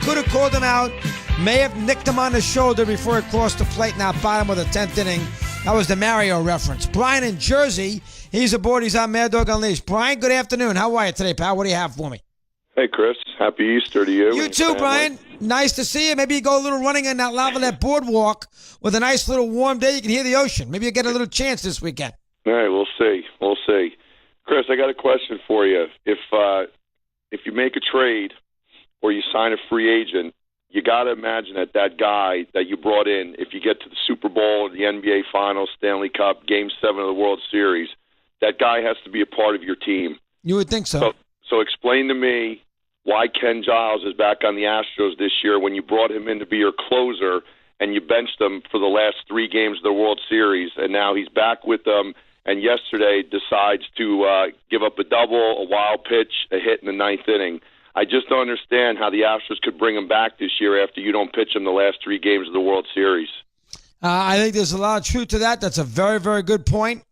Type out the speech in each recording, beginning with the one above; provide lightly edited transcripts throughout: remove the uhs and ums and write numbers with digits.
could have called him out, may have nicked him on the shoulder before he crossed the plate in that bottom of the 10th inning. That was the Mario reference. Brian in Jersey, he's aboard. He's on Mad Dog Unleashed. Brian, good afternoon. How are you today, pal? What do you have for me? Hey, Chris. Happy Easter to you. You too, Brian. Nice to see you. Maybe you go a little running on that Lavalette boardwalk with a nice little warm day. You can hear the ocean. Maybe you get a little chance this weekend. All right, we'll see. We'll see. Chris, I got a question for you. If you make a trade or you sign a free agent, you got to imagine that guy that you brought in, if you get to the Super Bowl, the NBA Finals, Stanley Cup, Game 7 of the World Series, that guy has to be a part of your team. You would think so. So explain to me why Ken Giles is back on the Astros this year when you brought him in to be your closer and you benched him for the last 3 games of the World Series, and now he's back with them, and yesterday decides to give up a double, a wild pitch, a hit in the 9th inning. I just don't understand how the Astros could bring him back this year after you don't pitch him the last 3 games of the World Series. I think there's a lot of truth to that. That's a very, very good point.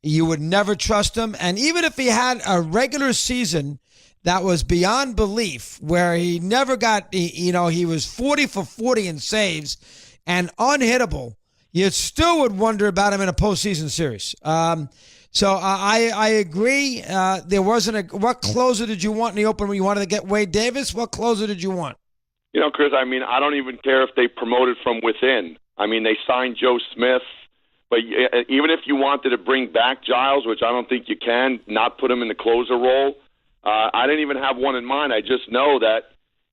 You would never trust him. And even if he had a regular season that was beyond belief, where he never got, he was 40 for 40 in saves and unhittable, you still would wonder about him in a postseason series. So I agree. There wasn't what closer did you want in the open when you wanted to get Wade Davis? What closer did you want? Chris, I don't even care if they promoted from within. They signed Joe Smith. But even if you wanted to bring back Giles, which I don't think you can, not put him in the closer role, I didn't even have one in mind. I just know that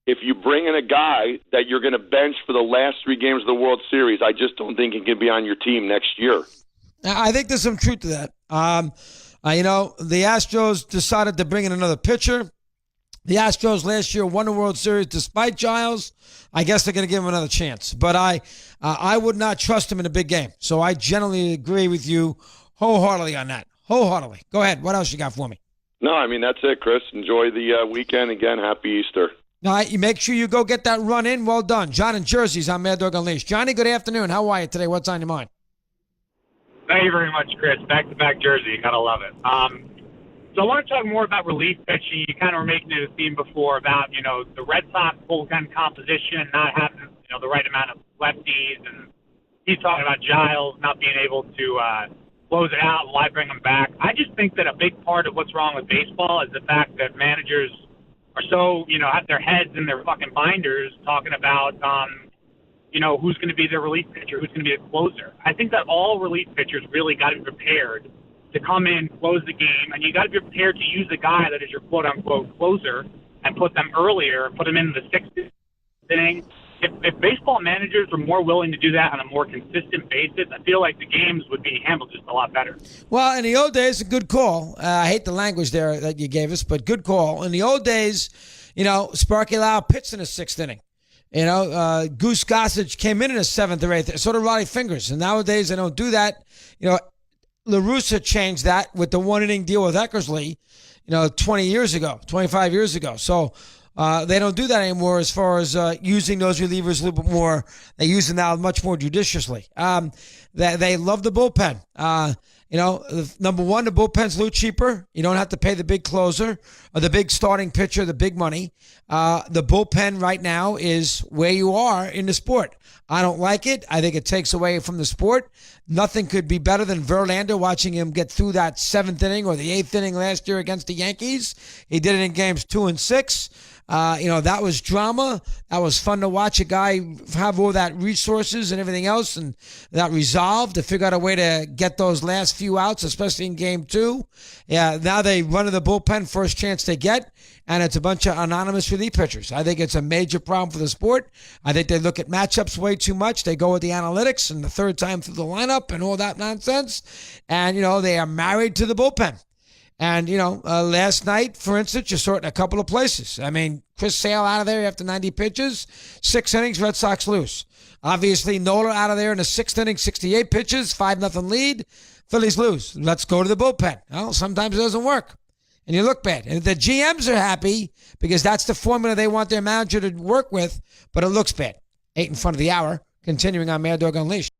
if you bring in a guy that you're going to bench for the last 3 games of the World Series, I just don't think he can be on your team next year. I think there's some truth to that. The Astros decided to bring in another pitcher. The Astros last year won the World Series despite Giles. I guess they're going to give him another chance. But I would not trust him in a big game. So I generally agree with you wholeheartedly on that. Wholeheartedly. Go ahead. What else you got for me? No, that's it, Chris. Enjoy the weekend. Again, happy Easter. All right, you make sure you go get that run in. Well done. John in Jersey's on Mad Dog Unleashed. Johnny, good afternoon. How are you today? What's on your mind? Thank you very much, Chris. Back-to-back Jersey. Gotta love it. So I want to talk more about relief pitching. You kind of were making it a theme before about, the Red Sox bullpen composition, not having, the right amount of lefties. And he's talking about Giles not being able to close it out. Why bring him back? I just think that a big part of what's wrong with baseball is the fact that managers are so, have their heads in their fucking binders talking about, who's going to be their relief pitcher, who's going to be a closer. I think that all relief pitchers really got to be prepared to come in, close the game, and you got to be prepared to use the guy that is your quote-unquote closer and put them earlier, put them in the 6th inning. If baseball managers were more willing to do that on a more consistent basis, I feel like the games would be handled just a lot better. Well, in the old days, a good call. I hate the language there that you gave us, but good call. In the old days, Sparky Lau pitched in the 6th inning. Goose Gossage came in the 7th or 8th. So did Roddy Fingers. And nowadays, they don't do that. La Russa changed that with the 1-inning deal with Eckersley, 20 years ago, 25 years ago. So they don't do that anymore as far as using those relievers a little bit more. They use them now much more judiciously. They love the bullpen. Number one, the bullpen's a little cheaper. You don't have to pay the big closer or the big starting pitcher, the big money. The bullpen right now is where you are in the sport. I don't like it. I think it takes away from the sport. Nothing could be better than Verlander, watching him get through that 7th inning or the 8th inning last year against the Yankees. He did it in games 2 and 6. That was drama. That was fun to watch a guy have all that resources and everything else and that resolve to figure out a way to get those last few outs, especially in game 2. Yeah, now they run to the bullpen first chance they get, and it's a bunch of anonymous relief pitchers. I think it's a major problem for the sport. I think they look at matchups way too much. They go with the analytics and the third time through the lineup and all that nonsense. And, they are married to the bullpen. And, last night, for instance, you saw it in a couple of places. Chris Sale out of there after 90 pitches, 6 innings, Red Sox lose. Obviously, Nola out of there in the 6th inning, 68 pitches, 5-0 lead. Phillies lose. Let's go to the bullpen. Well, sometimes it doesn't work. And you look bad. And the GMs are happy because that's the formula they want their manager to work with, but it looks bad. 8 in front of the hour, continuing on Mad Dog Unleashed.